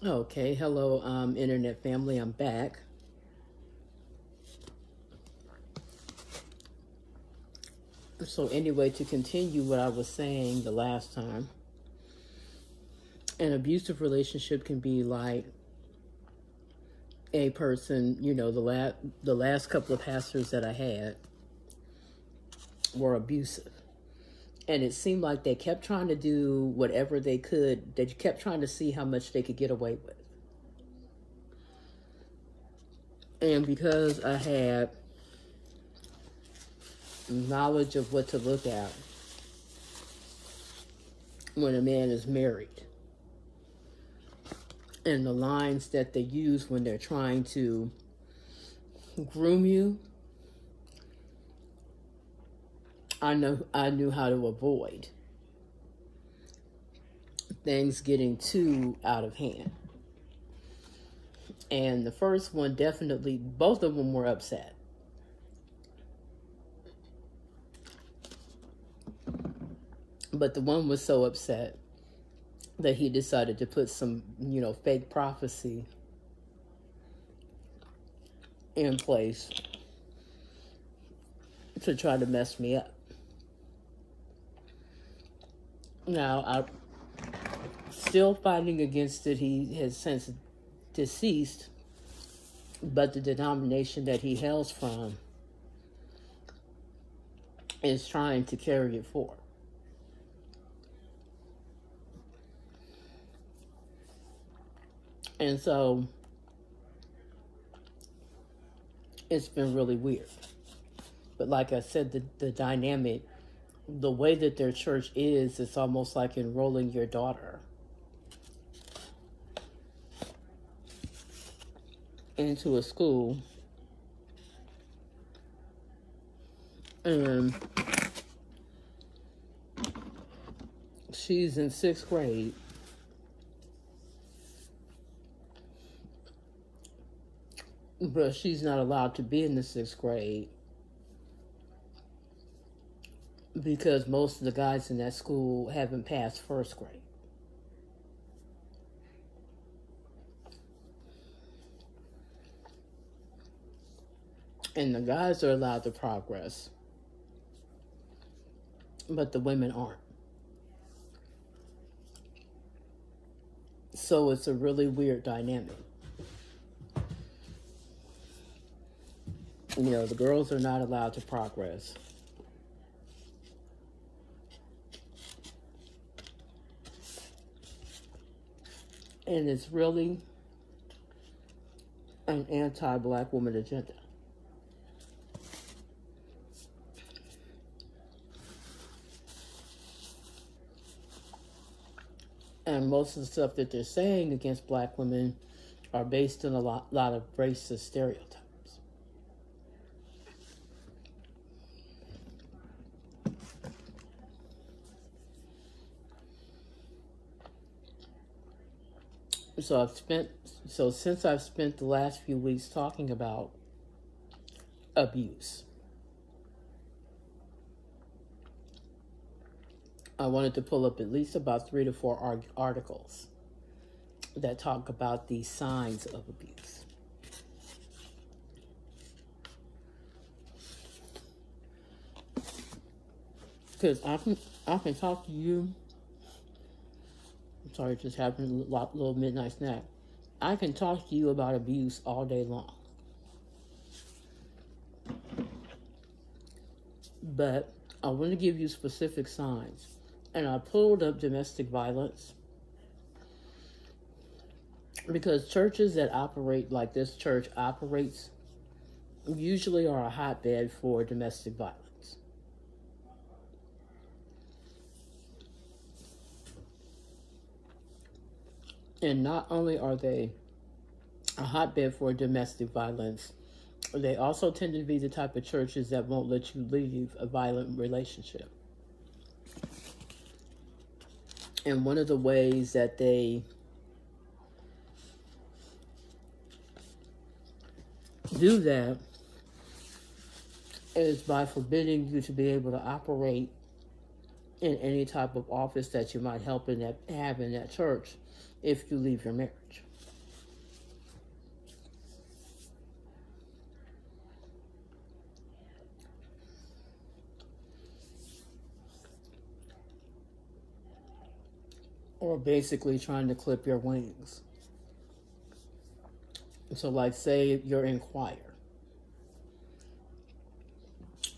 Okay, hello, internet family. I'm back. So, anyway, to continue what I was saying the last time, an abusive relationship can be like a person. The last couple of pastors that I had were abusive, and it seemed like they kept trying to do whatever they could. They kept trying to see how much they could get away with, and because I had knowledge of what to look at when a man is married and the lines that they use when they're trying to groom you, I knew how to avoid things getting too out of hand. And the first one, definitely, both of them were upset. But the one was so upset that he decided to put some, fake prophecy in place to try to mess me up. Now, I'm still fighting against it. He has since deceased, but the denomination that he hails from is trying to carry it forward. And so it's been really weird. But like I said, the dynamic, the way that their church is, it's almost like enrolling your daughter into a school. And she's in 6th grade. But she's not allowed to be in the 6th grade because most of the guys in that school haven't passed 1st grade. And the guys are allowed to progress, but the women aren't. So it's a really weird dynamic. The girls are not allowed to progress. And it's really an anti-black woman agenda. And most of the stuff that they're saying against black women are based on a lot of racist stereotypes. Since I've spent the last few weeks talking about abuse, I wanted to pull up at least about 3 to 4 articles that talk about the signs of abuse. Because I can talk to you. I'm sorry, just having a little midnight snack. I can talk to you about abuse all day long. But I want to give you specific signs. And I pulled up domestic violence because churches that operate like this church operates usually are a hotbed for domestic violence. And not only are they a hotbed for domestic violence, they also tend to be the type of churches that won't let you leave a violent relationship. And one of the ways that they do that is by forbidding you to be able to operate in any type of office that you might have in that church if you leave your marriage. or basically trying to clip your wings. So like say you're in choir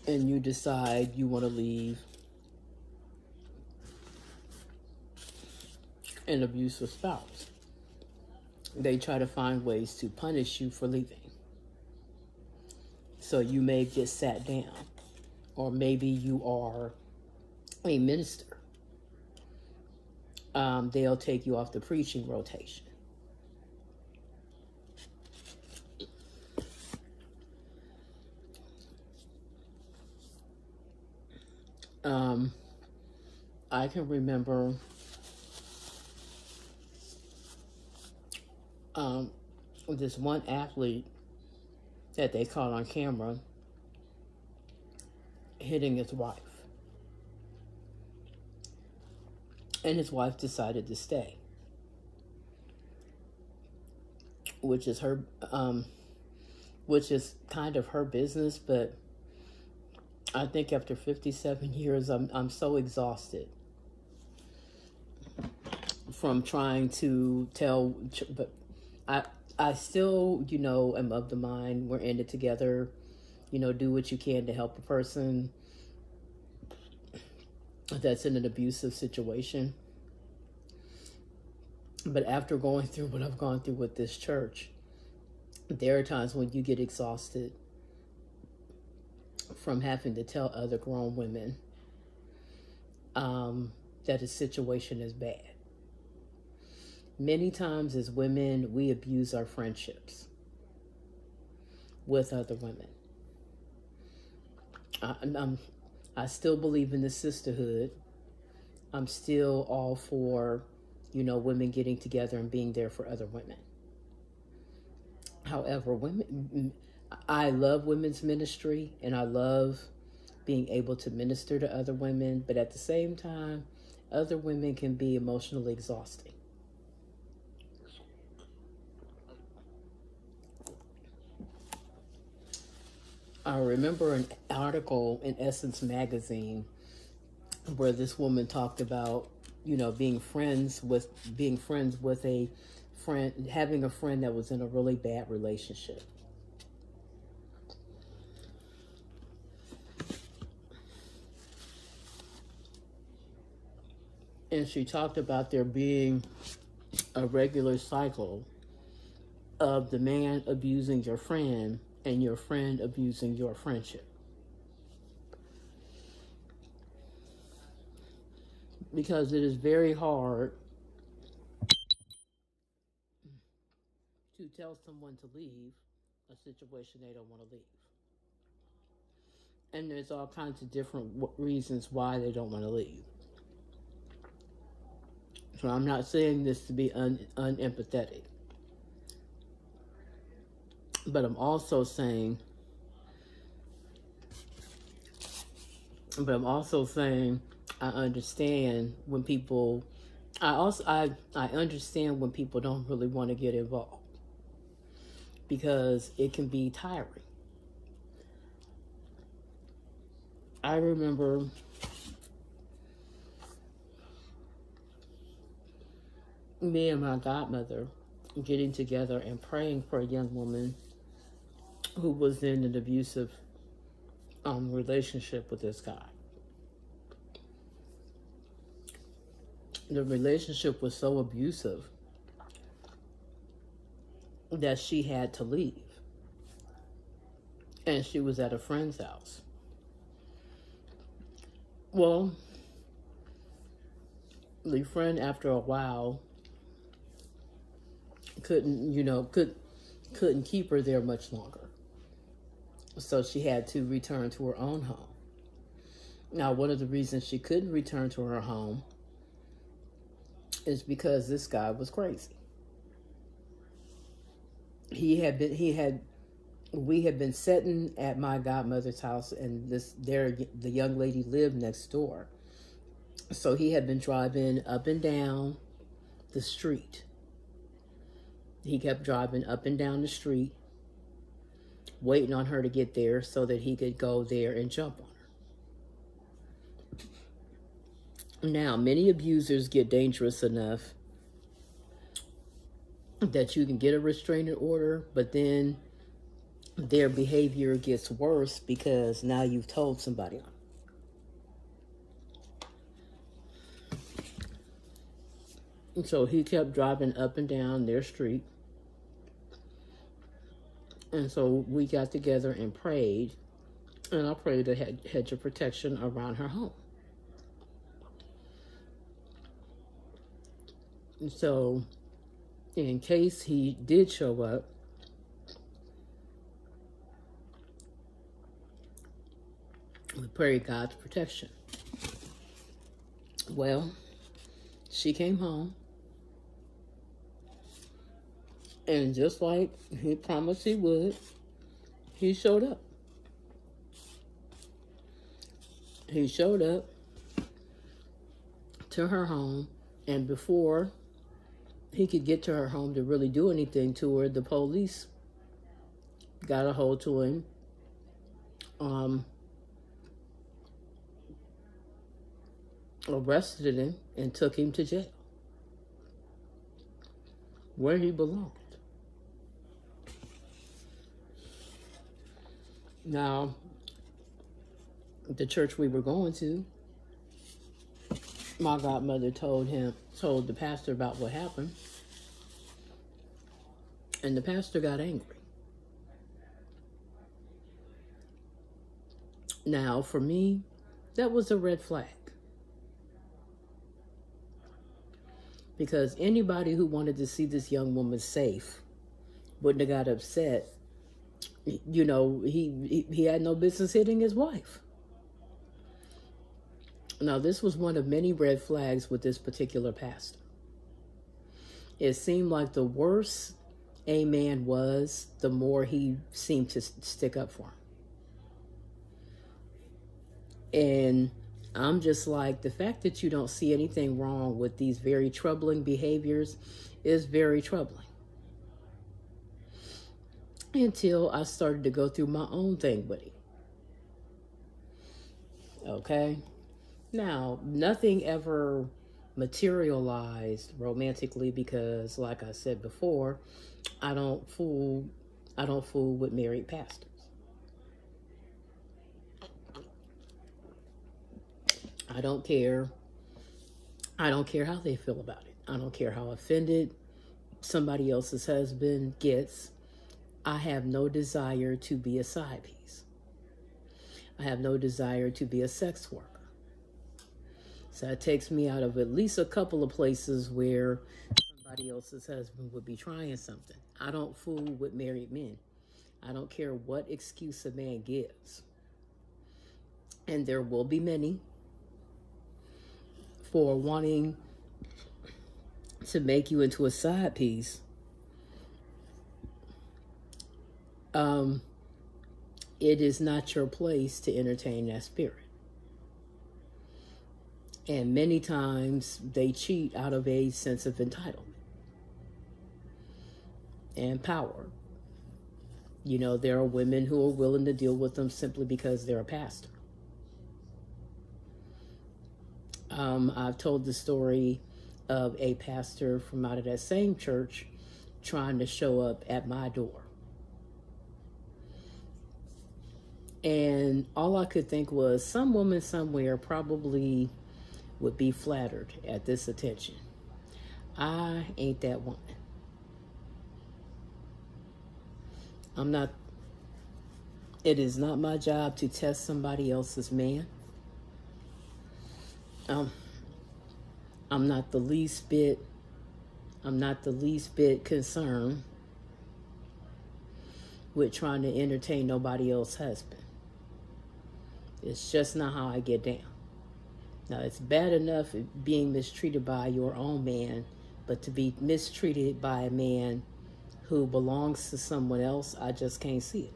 and you decide you want to leave an abusive spouse. They try to find ways to punish you for leaving. So you may get sat down, or maybe you are a minister. They'll take you off the preaching rotation. I can remember this one athlete that they caught on camera hitting his wife. And his wife decided to stay, which is kind of her business. But I think after 57 years, I'm so exhausted from trying to tell. But I still, am of the mind we're in it together. Do what you can to help a person that's in an abusive situation. But after going through what I've gone through with this church, there are times when you get exhausted from having to tell other grown women that a situation is bad. Many times as women, we abuse our friendships with other women. I still believe in the sisterhood. I'm still all for, women getting together and being there for other women. However, I love women's ministry and I love being able to minister to other women, but at the same time, other women can be emotionally exhausting. I remember an article in Essence magazine where this woman talked about, being friends with a friend, having a friend that was in a really bad relationship. And she talked about there being a regular cycle of the man abusing your friend and your friend abusing your friendship. Because it is very hard to tell someone to leave a situation they don't want to leave. And there's all kinds of different reasons why they don't want to leave. So I'm not saying this to be unempathetic. But I'm also saying I understand when people I understand when people don't really want to get involved, because it can be tiring. I remember me and my godmother getting together and praying for a young woman who was in an abusive relationship with this guy. The relationship was so abusive that she had to leave. And she was at a friend's house. Well, the friend, after a while, couldn't keep her there much longer. So she had to return to her own home. Now, one of the reasons she couldn't return to her home is because this guy was crazy. We had been sitting at my godmother's house, and the young lady lived next door. So he had been driving up and down the street. He kept driving up and down the street, waiting on her to get there so that he could go there and jump on her. Now, many abusers get dangerous enough that you can get a restraining order, but then their behavior gets worse because now you've told somebody. And so he kept driving up and down their street. And so we got together and prayed. And I prayed a hedge of protection around her home. And so in case he did show up, we prayed God's protection. Well, she came home. And just like he promised he would, he showed up. He showed up to her home, and before he could get to her home to really do anything to her, the police got a hold to him, arrested him, and took him to jail, where he belonged. Now, the church we were going to, my godmother told the pastor about what happened, and the pastor got angry. Now, for me, that was a red flag. Because anybody who wanted to see this young woman safe wouldn't have got upset. You know, he had no business hitting his wife. Now, this was one of many red flags with this particular pastor. It seemed like the worse a man was, the more he seemed to stick up for him. And I'm just like, the fact that you don't see anything wrong with these very troubling behaviors is very troubling. Until I started to go through my own thing with him. Okay? Now, nothing ever materialized romantically because, like I said before, I don't fool with married pastors. I don't care how they feel about it. I don't care how offended somebody else's husband gets. I have no desire to be a side piece. I have no desire to be a sex worker. So that takes me out of at least a couple of places where somebody else's husband would be trying something. I don't fool with married men. I don't care what excuse a man gives. And there will be many for wanting to make you into a side piece. It is not your place to entertain that spirit. And many times they cheat out of a sense of entitlement and power. You know, there are women who are willing to deal with them simply because they're a pastor. I've told the story of a pastor from out of that same church trying to show up at my door. And all I could think was some woman somewhere probably would be flattered at this attention. I ain't that woman. I'm not. It is not my job to test somebody else's man. I'm not the least bit concerned with trying to entertain nobody else's husband. It's just not how I get down. Now, it's bad enough being mistreated by your own man, but to be mistreated by a man who belongs to someone else, I just can't see it.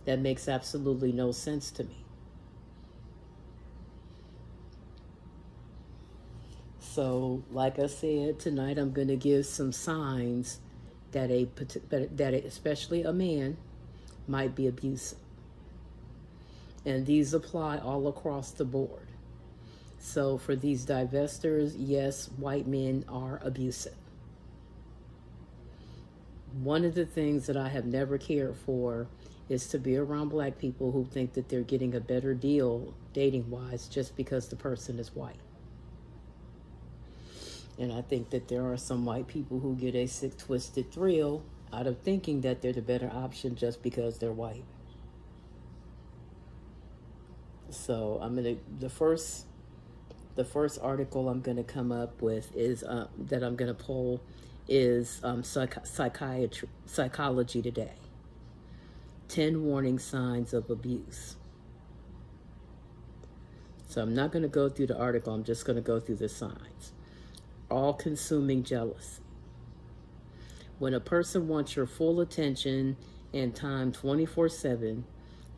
That makes absolutely no sense to me. So, like I said, tonight I'm going to give some signs that especially a man might be abusive. And these apply all across the board. So for these divestors, yes, white men are abusive. One of the things that I have never cared for is to be around black people who think that they're getting a better deal dating wise just because the person is white. And I think that there are some white people who get a sick, twisted thrill out of thinking that they're the better option just because they're white. So the first article I'm gonna come up with is that I'm gonna pull is Psychology Today. 10 warning signs of abuse. So I'm not going to go through the article. I'm just going to go through the signs. All-consuming jealousy. When a person wants your full attention and time 24/7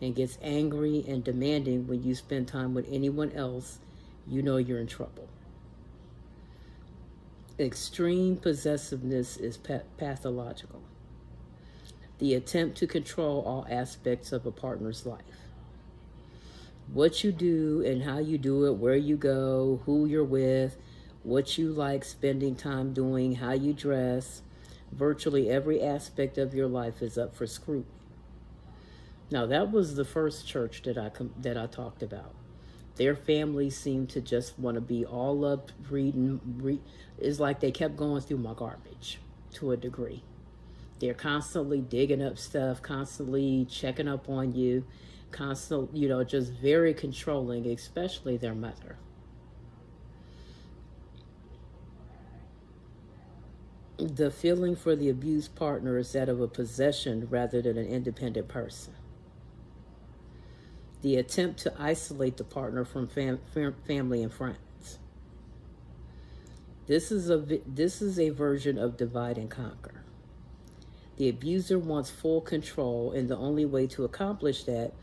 and gets angry and demanding when you spend time with anyone else, you know you're in trouble. Extreme possessiveness is pathological. The attempt to control all aspects of a partner's life. What you do and how you do it, where you go, who you're with, what you like spending time doing, how you dress, virtually every aspect of your life is up for scrutiny. Now, that was the first church that I talked about. Their families seemed to just want to be all up reading. It's like they kept going through my garbage to a degree. They're constantly digging up stuff, constantly checking up on you, constantly, just very controlling, especially their mother. The feeling for the abused partner is that of a possession rather than an independent person. The attempt to isolate the partner from family and friends. This is a version of divide and conquer. The abuser wants full control, and the only way to accomplish that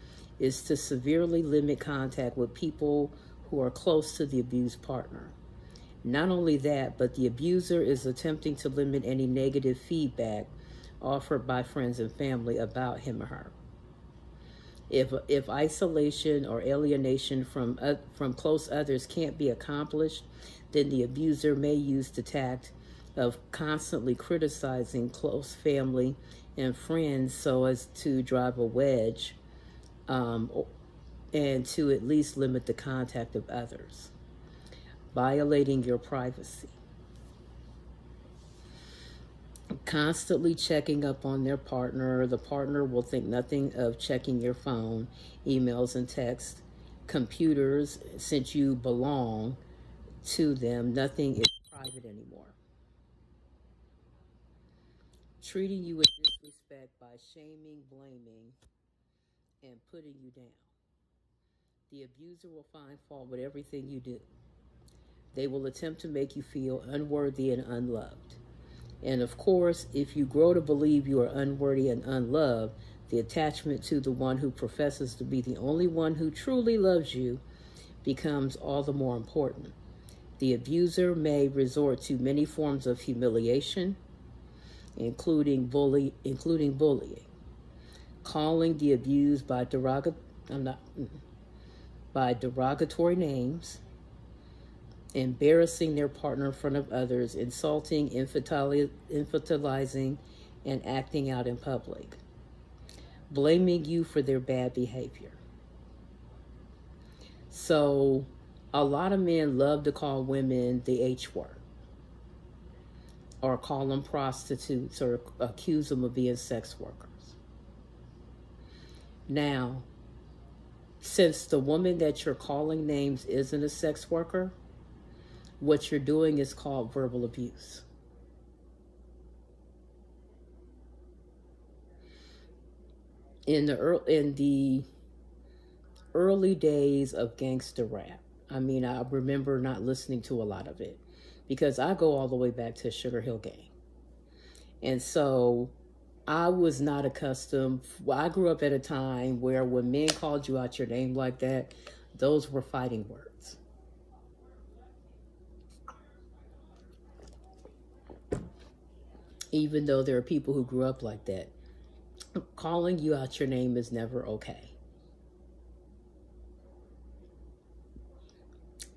is to severely limit contact with people who are close to the abused partner. Not only that, but the abuser is attempting to limit any negative feedback offered by friends and family about him or her. If isolation or alienation from close others can't be accomplished, then the abuser may use the tact of constantly criticizing close family and friends so as to drive a wedge and to at least limit the contact of others. Violating your privacy. Constantly checking up on their partner. The partner will think nothing of checking your phone, emails and texts, computers. Since you belong to them, nothing is private anymore. Treating you with disrespect by shaming, blaming, and putting you down. The abuser will find fault with everything you do. They will attempt to make you feel unworthy and unloved. And of course, if you grow to believe you are unworthy and unloved, the attachment to the one who professes to be the only one who truly loves you becomes all the more important. The abuser may resort to many forms of humiliation, including bullying, calling the abused by derogatory names, embarrassing their partner in front of others, insulting, infantilizing, and acting out in public, blaming you for their bad behavior. So a lot of men love to call women the H word, or call them prostitutes, or accuse them of being sex workers. Now, since the woman that you're calling names isn't a sex worker, what you're doing is called verbal abuse. In the early days of gangster rap, I remember not listening to a lot of it because I go all the way back to Sugar Hill Gang. And so I was not accustomed. I grew up at a time where when men called you out your name like that, those were fighting words. Even though there are people who grew up like that, calling you out your name is never okay.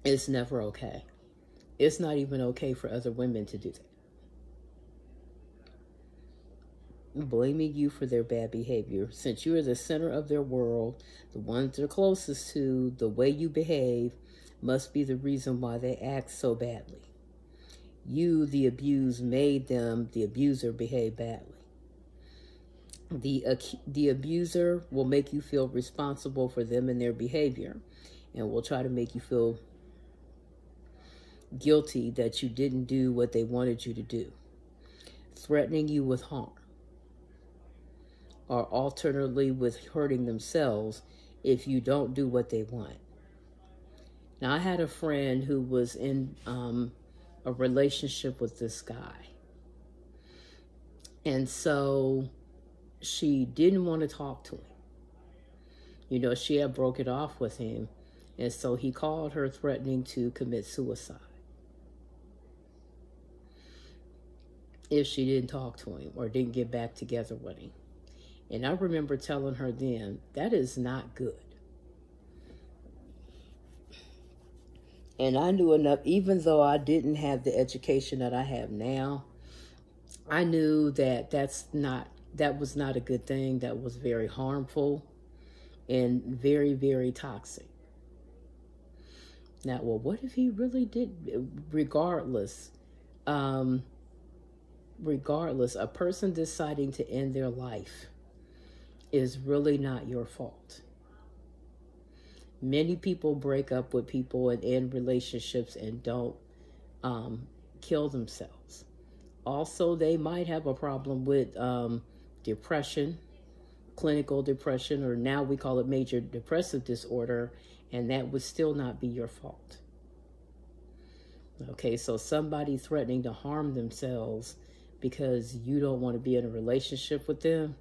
It's never okay. It's not even okay for other women to do that. Blaming you for their bad behavior. Since you are the center of their world, the ones they're closest to, the way you behave must be the reason why they act so badly. You, the abused, made them, the abuser, behave badly. The abuser will make you feel responsible for them and their behavior, and will try to make you feel guilty that you didn't do what they wanted you to do, threatening you with harm, or alternately with hurting themselves if you don't do what they want. Now, I had a friend who was in a relationship with this guy, and so she didn't want to talk to him. You know, she had broke it off with him, and so he called her threatening to commit suicide if she didn't talk to him or didn't get back together with him. And I remember telling her then, that is not good. And I knew enough, even though I didn't have the education that I have now, I knew that that was not a good thing. That was very harmful and very, very toxic. Now, well, what if he really did? Regardless, a person deciding to end their life is really not your fault. Many people break up with people and end relationships and don't kill themselves. Also, they might have a problem with depression, clinical depression, or now we call it major depressive disorder, and that would still not be your fault. Okay, so somebody threatening to harm themselves because you don't want to be in a relationship with them.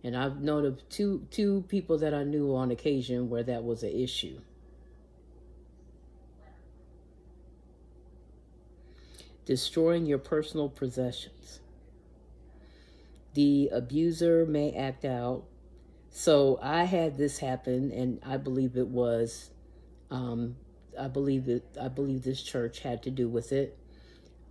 And I've known of two people that I knew on occasion where that was an issue. Destroying your personal possessions. The abuser may act out. So I had this happen, and I believe it was, I believe this church had to do with it.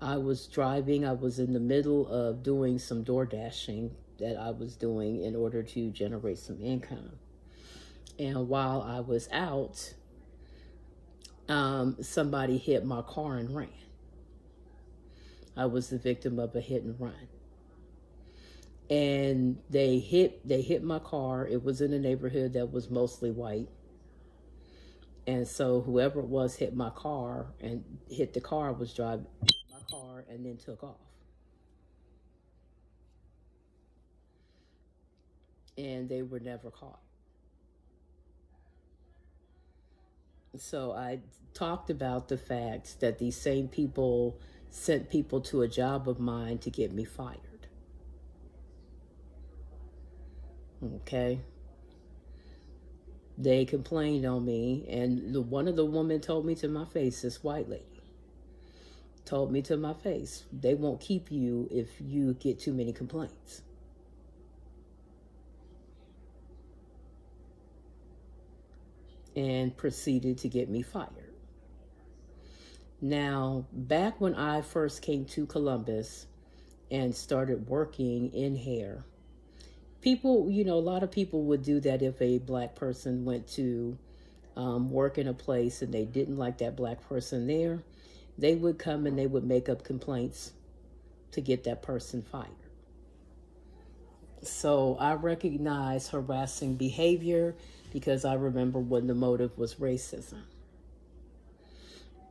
I was driving. I was in the middle of doing some door dashing that I was doing in order to generate some income. And while I was out, somebody hit my car and ran. I was the victim of a hit and run. And they hit my car. It was in a neighborhood that was mostly white. And so whoever it was hit my car and hit the car, was driving my car and then took off. And they were never caught. So I talked about the fact that these same people sent people to a job of mine to get me fired. Okay. They complained on me, and one of the women told me to my face, this white lady, told me to my face, they won't keep you if you get too many complaints. And proceeded to get me fired. Now, back when I first came to Columbus and started working in hair, people, a lot of people would do that if a black person went to work in a place and they didn't like that black person there. They would come and they would make up complaints to get that person fired. So I recognize harassing behavior because I remember when the motive was racism.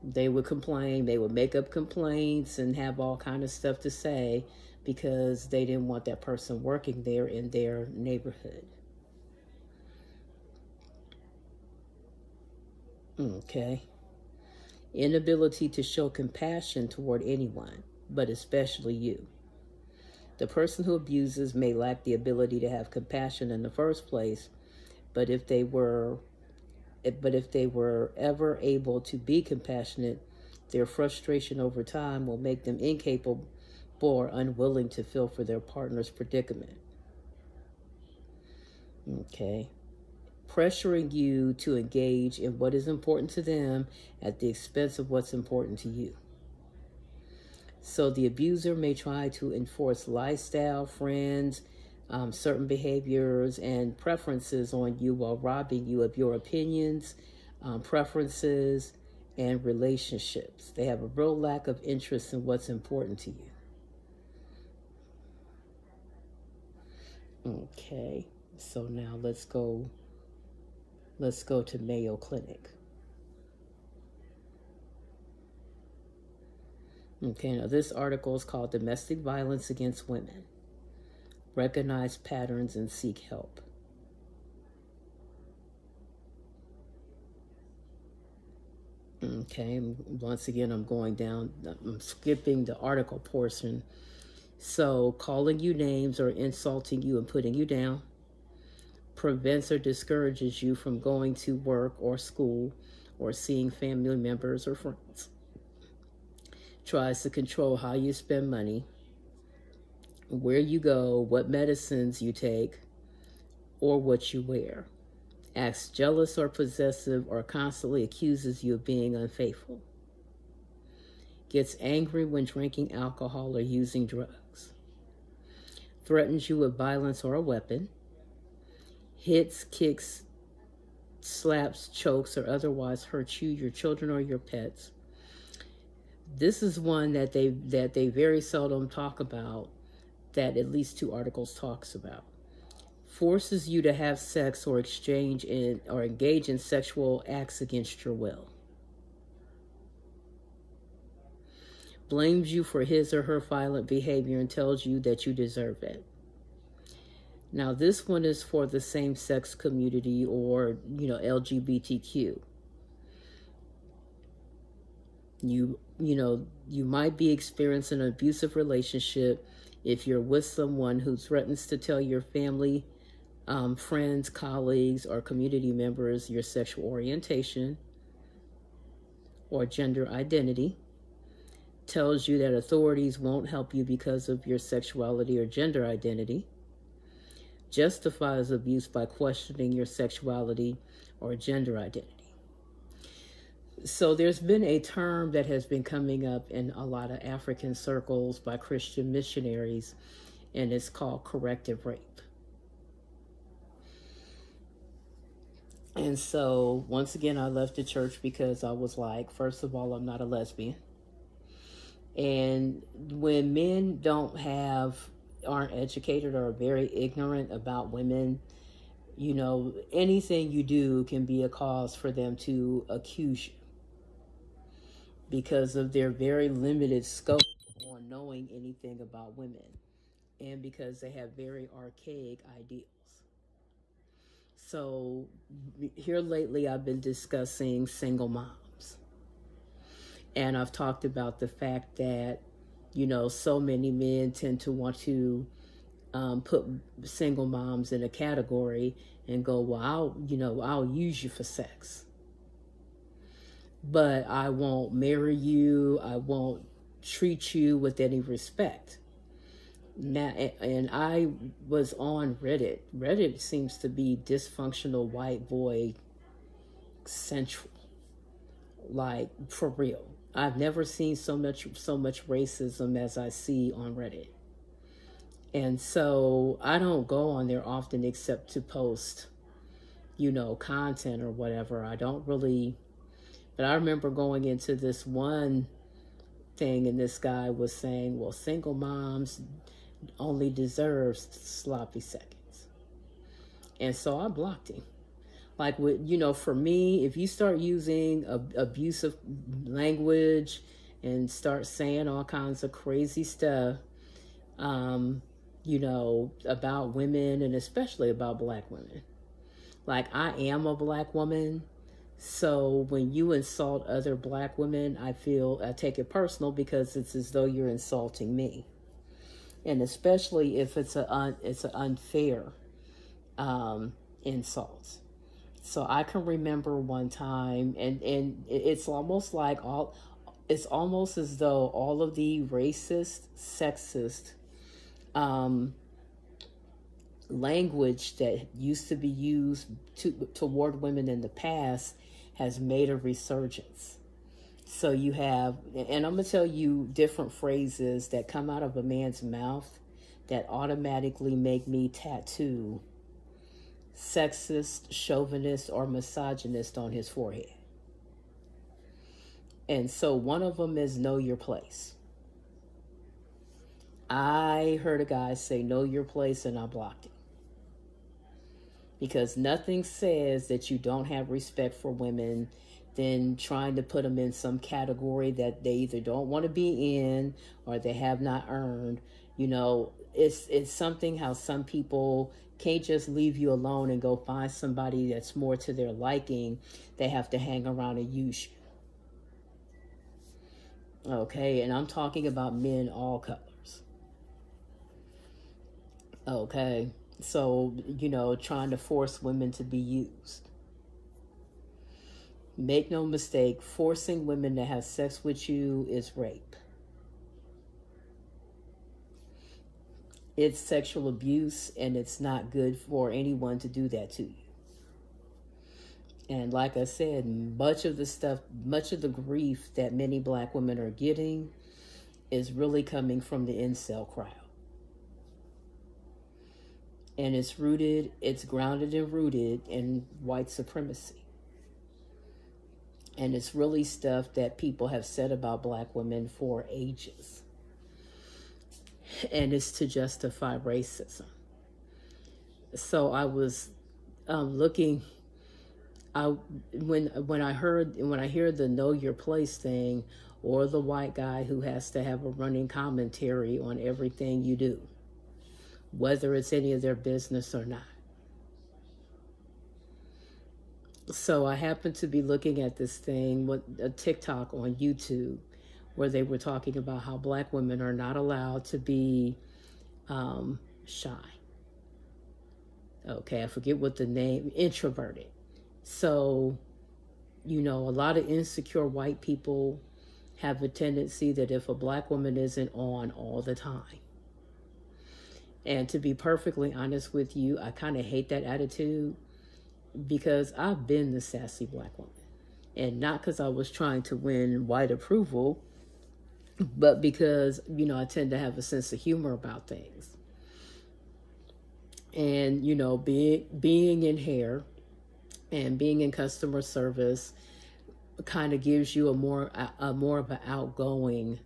They would complain, they would make up complaints and have all kind of stuff to say because they didn't want that person working there in their neighborhood. Okay. Inability to show compassion toward anyone, but especially you. The person who abuses may lack the ability to have compassion in the first place, but if they were ever able to be compassionate, their frustration over time will make them incapable or unwilling to feel for their partner's predicament. Okay. pressuring you to engage in what is important to them at the expense of what's important to you. So the abuser may try to enforce lifestyle, friends, certain behaviors and preferences on you while robbing you of your opinions, preferences, and relationships. They have a real lack of interest in what's important to you. Okay, so now let's go to Mayo Clinic. Okay, now this article is called Domestic Violence Against Women. Recognize patterns and seek help. Okay, once again, I'm skipping the article portion. So, calling you names or insulting you and putting you down prevents or discourages you from going to work or school or seeing family members or friends. Tries to control how you spend money, where you go, what medicines you take, or what you wear. Acts jealous or possessive or constantly accuses you of being unfaithful. Gets angry when drinking alcohol or using drugs. Threatens you with violence or a weapon. Hits, kicks, slaps, chokes, or otherwise hurts you, your children, or your pets. This is one that they very seldom talk about, that at least 2 articles talks about. Forces you to have sex or engage in sexual acts against your will. Blames you for his or her violent behavior and tells you that you deserve it. Now, this one is for the same-sex community or, LGBTQ. You might be experiencing an abusive relationship if you're with someone who threatens to tell your family, friends, colleagues, or community members your sexual orientation or gender identity, tells you that authorities won't help you because of your sexuality or gender identity, justifies abuse by questioning your sexuality or gender identity. So there's been a term that has been coming up in a lot of African circles by Christian missionaries, and it's called corrective rape. And so, once again, I left the church because I was like, first of all, I'm not a lesbian. And when men aren't educated or are very ignorant about women, anything you do can be a cause for them to accuse you because of their very limited scope on knowing anything about women, and because they have very archaic ideals. So here lately, I've been discussing single moms. And I've talked about the fact that, so many men tend to want to put single moms in a category and go, well, I'll use you for sex, but I won't marry you. I won't treat you with any respect. Now, and I was on Reddit. Reddit seems to be dysfunctional white boy central, like for real. I've never seen so much racism as I see on Reddit. And so I don't go on there often except to post, content or whatever. I don't really, but I remember going into this one thing and this guy was saying, well, single moms only deserve sloppy seconds. And so I blocked him. Like, for me, if you start using abusive language and start saying all kinds of crazy stuff, about women and especially about Black women. Like, I am a Black woman. So when you insult other Black women, I take it personal because it's as though you're insulting me. And especially if it's an unfair insult. So I can remember one time, and it's almost as though all of the racist, sexist language that used to be used toward women in the past has made a resurgence. So you have, and I'm going to tell you different phrases that come out of a man's mouth that automatically make me tattoo sexist, chauvinist, or misogynist on his forehead. And so one of them is know your place. I heard a guy say know your place, and I blocked him. Because nothing says that you don't have respect for women than trying to put them in some category that they either don't want to be in or they have not earned. You know, it's something how some people can't just leave you alone and go find somebody that's more to their liking. They have to hang around and use you. Okay, and I'm talking about men all colors. Okay, so, you know, trying to force women to be used. Make no mistake, forcing women to have sex with you is rape. It's sexual abuse, and it's not good for anyone to do that to you. And like I said, much of the grief that many black women are getting is really coming from the incel crowd. And it's grounded and rooted in white supremacy. And it's really stuff that people have said about black women for ages. And it's to justify racism. So I was looking. When I hear the know your place thing, or the white guy who has to have a running commentary on everything you do, whether it's any of their business or not. So I happened to be looking at this thing with a TikTok on YouTube where they were talking about how black women are not allowed to be shy. Okay, I forget what the name, introverted. So, you know, a lot of insecure white people have a tendency that if a black woman isn't on all the time, and to be perfectly honest with you, I kind of hate that attitude because I've been the sassy black woman. And not because I was trying to win white approval, but because, you know, I tend to have a sense of humor about things. And, you know, being in hair and being in customer service kind of gives you a more of an outgoing,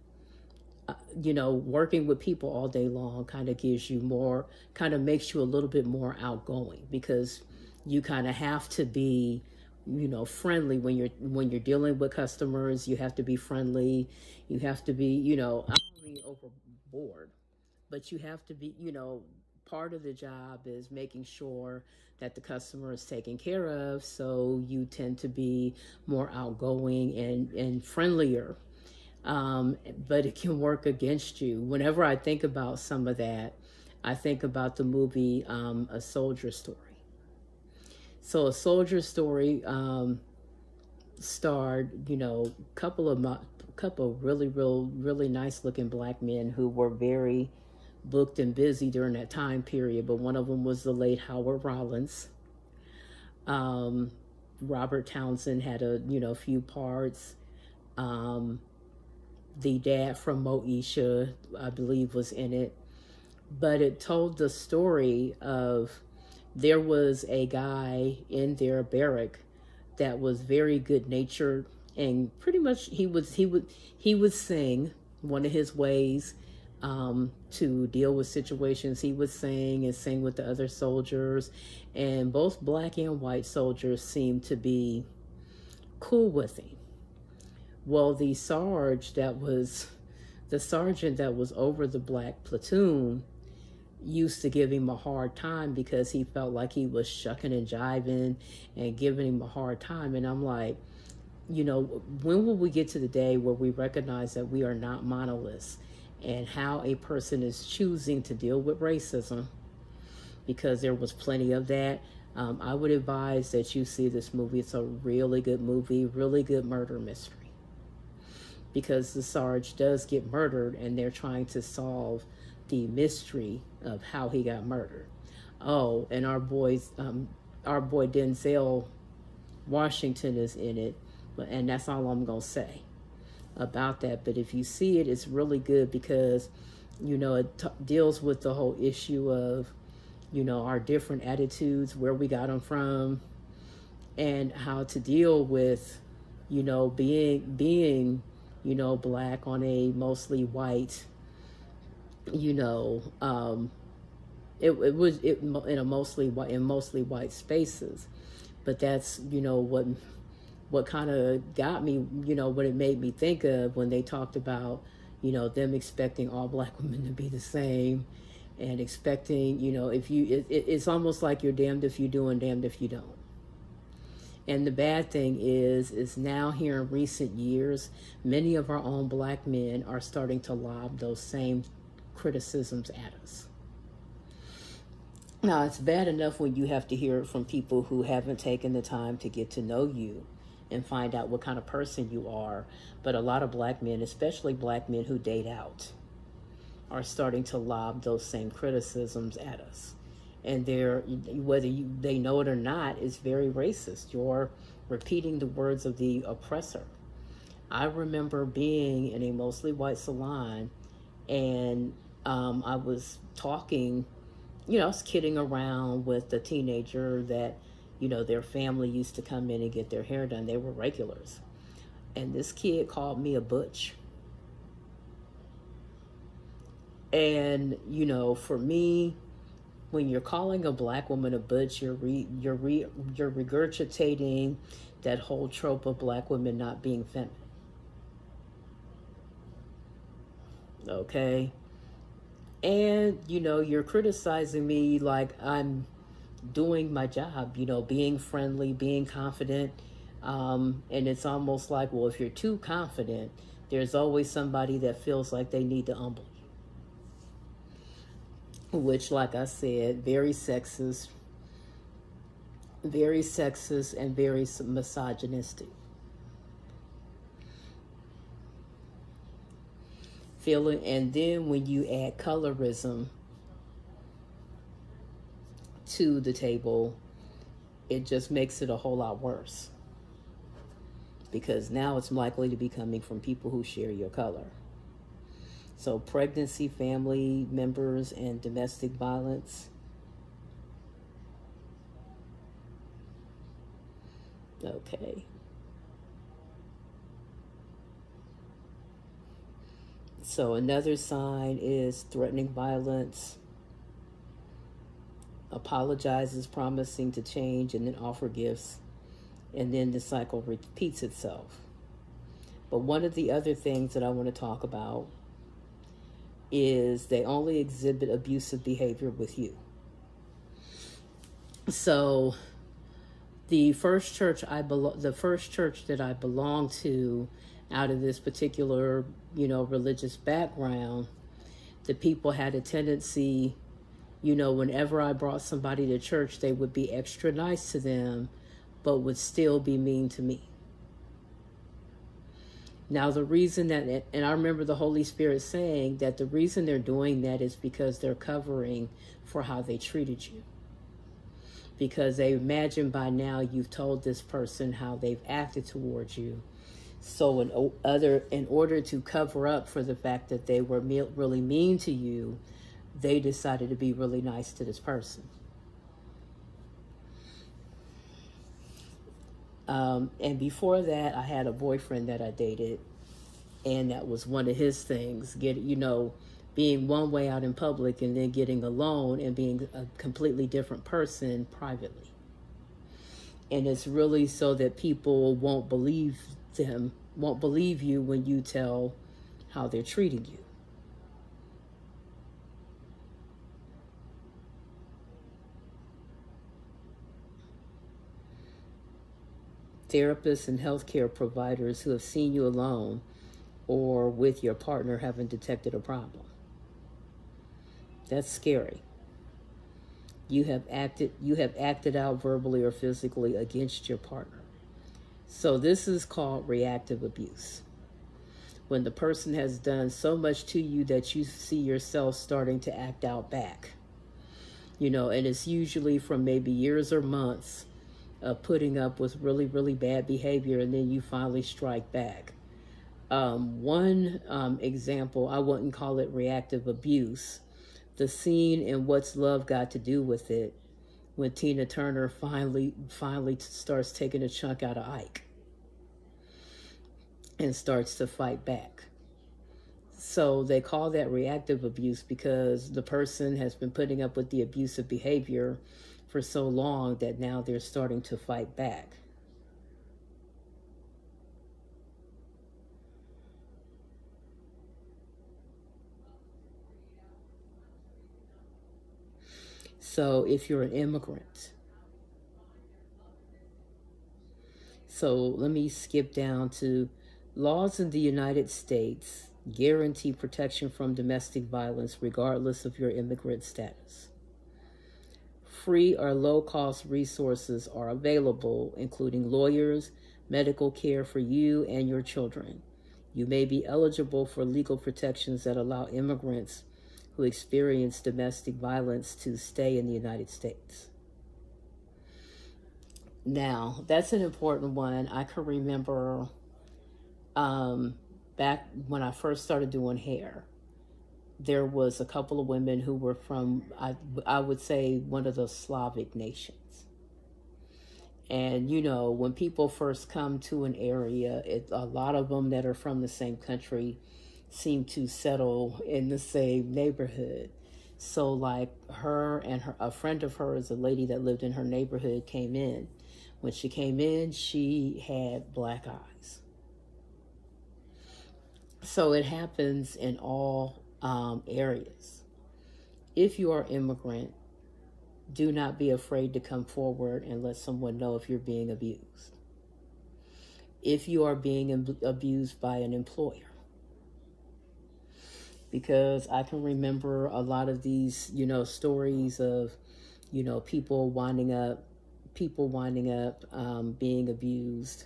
you know, working with people all day long kind of gives you more, kind of makes you a little bit more outgoing because you kind of have to be, you know, friendly when you're dealing with customers. You have to be friendly. You have to be, you know, I don't mean overboard, but you have to be, you know, part of the job is making sure that the customer is taken care of. So you tend to be more outgoing and friendlier. But it can work against you. Whenever I think about some of that, I think about the movie A Soldier Story. So A Soldier Story starred, you know, couple of really nice looking black men who were very booked and busy during that time period. But one of them was the late Howard Rollins. Robert Townsend had a few parts. The dad from Moesha, I believe, was in it. But it told the story of there was a guy in their barrack that was very good natured, and pretty much he would sing. One of his ways to deal with situations, he would sing and sing with the other soldiers, and both black and white soldiers seemed to be cool with him. Well, the sergeant that was over the black platoon used to give him a hard time because he felt like he was shucking and jiving and giving him a hard time. And I'm like, you know, when will we get to the day where we recognize that we are not monoliths and how a person is choosing to deal with racism? Because there was plenty of that. I would advise that you see this movie. It's a really good movie, really good murder mystery. Because the Sarge does get murdered and they're trying to solve the mystery of how he got murdered. oh, and our boy Denzel Washington is in it, and that's all I'm gonna say about that. But if you see it, it's really good because, it deals with the whole issue of, our different attitudes, where we got them from, and how to deal with, being, black on a mostly white, you know, it was in a mostly white spaces. But that's, what kind of got me, what it made me think of when they talked about, them expecting all black women to be the same, and expecting, if you, it's almost like you're damned if you do and damned if you don't. And the bad thing is now here in recent years, many of our own black men are starting to lob those same criticisms at us. Now, it's bad enough when you have to hear it from people who haven't taken the time to get to know you and find out what kind of person you are. But a lot of black men, especially black men who date out, are starting to lob those same criticisms at us. And they know it or not, is very racist. You're repeating the words of the oppressor. I remember being in a mostly white salon, and I was talking, I was kidding around with a teenager that, their family used to come in and get their hair done. They were regulars. And this kid called me a butch. And, for me, when you're calling a black woman a butch, you're regurgitating that whole trope of black women not being feminine. Okay? And, you're criticizing me like I'm doing my job, being friendly, being confident. And it's almost like, well, if you're too confident, there's always somebody that feels like they need to humble you. Which, like I said, very sexist and very misogynistic. And then when you add colorism to the table, it just makes it a whole lot worse. Because now it's likely to be coming from people who share your color. So pregnancy, family members, and domestic violence. Okay. So another sign is threatening violence, apologizes, promising to change, and then offer gifts, and then the cycle repeats itself. But one of the other things that I want to talk about is they only exhibit abusive behavior with you. So the first church that I belonged to, out of this particular, religious background, the people had a tendency, whenever I brought somebody to church, they would be extra nice to them, but would still be mean to me. Now, the reason that, and I remember the Holy Spirit saying that the reason they're doing that is because they're covering for how they treated you. Because they imagine by now you've told this person how they've acted towards you. So in order to cover up for the fact that they were really mean to you, they decided to be really nice to this person. And before that, I had a boyfriend that I dated, and that was one of his things, being one way out in public and then getting alone and being a completely different person privately. And it's really so that people won't believe you when you tell how they're treating you. Therapists and healthcare providers who have seen you alone or with your partner haven't detected a problem. That's scary. You have acted out verbally or physically against your partner. So this is called reactive abuse. When the person has done so much to you that you see yourself starting to act out back. and it's usually from maybe years or months of putting up with really, really bad behavior, and then you finally strike back. One example, I wouldn't call it reactive abuse. The scene in What's Love Got to Do with It, when Tina Turner finally starts taking a chunk out of Ike and starts to fight back. So they call that reactive abuse because the person has been putting up with the abusive behavior for so long that now they're starting to fight back. So if you're an immigrant, so let me skip down to laws in the United States guarantee protection from domestic violence regardless of your immigrant status. Free or low-cost resources are available, including lawyers, medical care for you and your children. You may be eligible for legal protections that allow immigrants who experience domestic violence to stay in the United States. Now, that's an important one. I can remember back when I first started doing hair, there was a couple of women who were from, I would say, one of the Slavic nations. And, when people first come to an area, a lot of them that are from the same country seem to settle in the same neighborhood. So like a friend of hers, a lady that lived in her neighborhood, came in. When she came in, she had black eyes. So it happens in all areas. If you are immigrant, do not be afraid to come forward and let someone know if you're being abused. If you are being abused by an employer. Because I can remember a lot of these, stories of, people winding up being abused,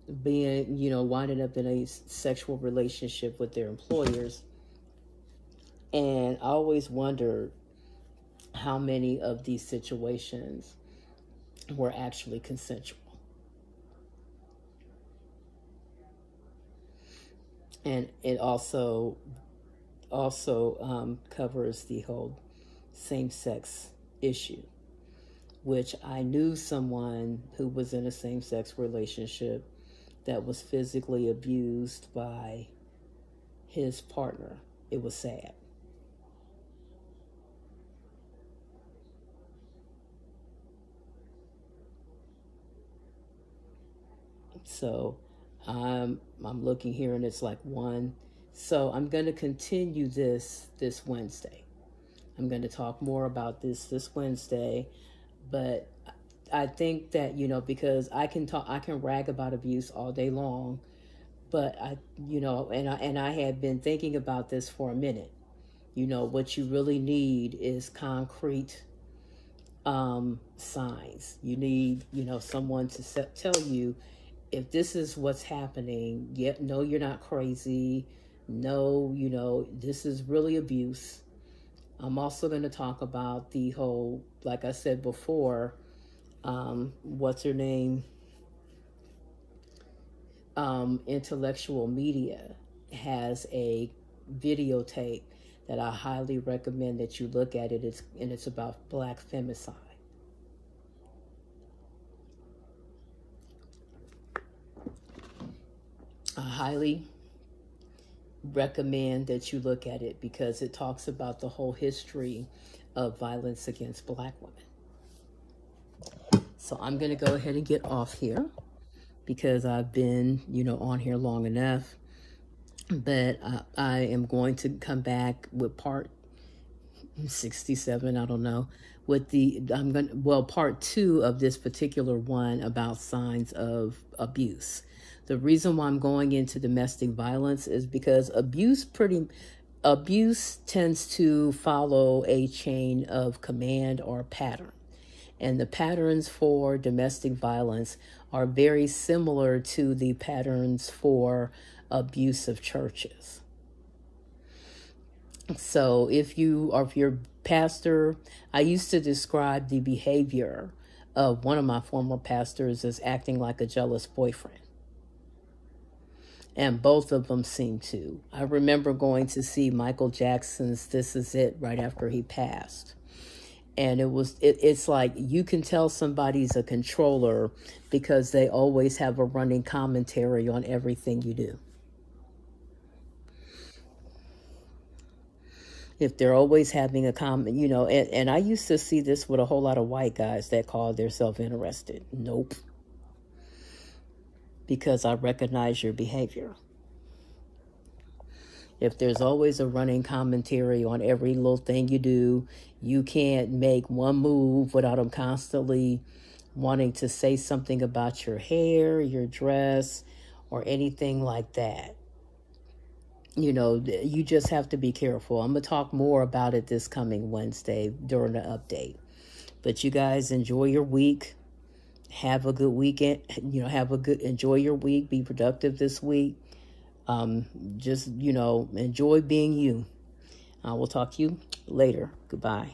winding up in a sexual relationship with their employers. And I always wondered how many of these situations were actually consensual. And it also covers the whole same-sex issue, which I knew someone who was in a same-sex relationship that was physically abused by his partner. It was sad. So I'm looking here and it's like 1. So I'm going to continue this Wednesday. I'm going to talk more about this Wednesday, but I think that, because I can rag about abuse all day long, but I had been thinking about this for a minute. What you really need is concrete signs. You need, someone to tell you if this is what's happening. No, you're not crazy. No, this is really abuse. I'm also going to talk about the whole, like I said before, what's her name? Intellectual Media has a videotape that I highly recommend that you look at it. It's about Black femicide. I highly recommend that you look at it because it talks about the whole history of violence against Black women. So I'm going to go ahead and get off here because I've been, on here long enough. But I am going to come back with part 67, I don't know, with part 2 of this particular one about signs of abuse. The reason why I'm going into domestic violence is because abuse tends to follow a chain of command or pattern. And the patterns for domestic violence are very similar to the patterns for abuse of churches. So if you're pastor, I used to describe the behavior of one of my former pastors as acting like a jealous boyfriend. And both of them seem to. I remember going to see Michael Jackson's This Is It right after he passed. And it's like you can tell somebody's a controller because they always have a running commentary on everything you do. If they're always having a comment, and I used to see this with a whole lot of white guys that called themselves interested. Nope. Because I recognize your behavior. If there's always a running commentary on every little thing you do, you can't make one move without them constantly wanting to say something about your hair, your dress, or anything like that. You just have to be careful. I'm going to talk more about it this coming Wednesday during the update. But you guys enjoy your week. Have a good weekend. Enjoy your week. Be productive this week. Just enjoy being you. I will talk to you later. Goodbye.